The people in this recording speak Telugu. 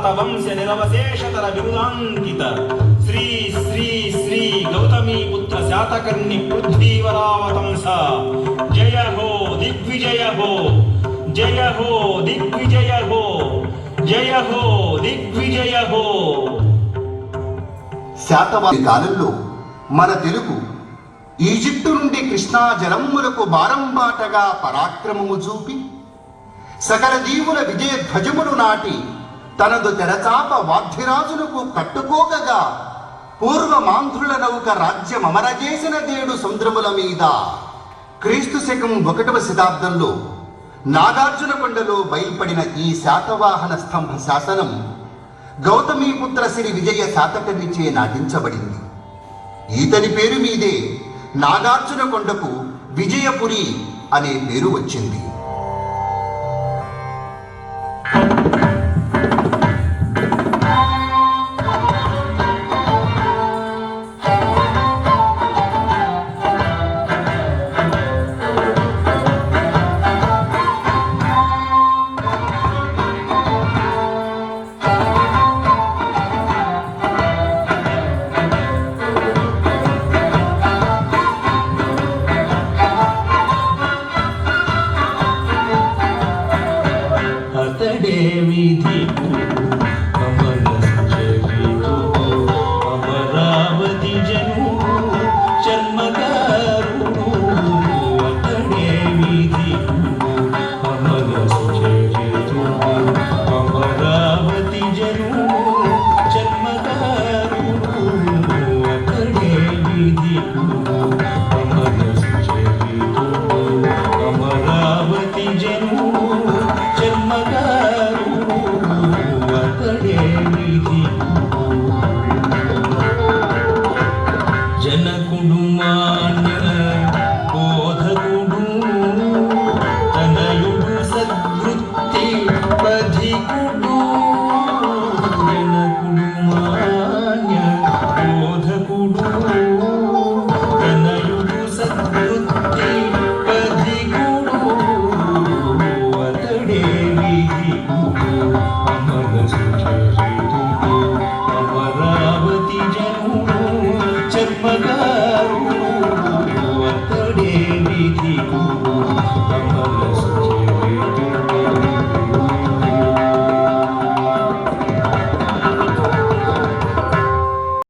శాతవంశ నిరవశేషతర బిరుదాంకిత శ్రీ శ్రీ శ్రీ గౌతమీ పుత్ర శాతకర్ణి పృథ్వీవరావతంస జయ హో దిగ్విజయ హో జయ హో దిగ్విజయ హో జయ హో దిగ్విజయ హో. శాతవాహన కాలంలో మన తెలుగు ఈజిప్టు నుండి కృష్ణా జలమ్ములకు బారంబాటగా పరాక్రమము చూపి సకల దీవుల విజయ ధ్వజములు నాటి తనదు తెరచాప వాద్యరాజులకు కట్టుకోగగా పూర్వమాంధ్రుల నౌక రాజ్యమమరజేసిన దేడు సముద్రముల మీద క్రీస్తు శకం 1వ శతాబ్దంలో నాగార్జునకొండలో బయల్పడిన ఈ శాతవాహన స్తంభ శాసనం గౌతమీపుత్ర శ్రీ విజయ శాతకర్ణిచే నాటించబడింది. ఈతని పేరు మీదే నాగార్జునకొండకు విజయపురి అనే పేరు వచ్చింది. అతడే విధి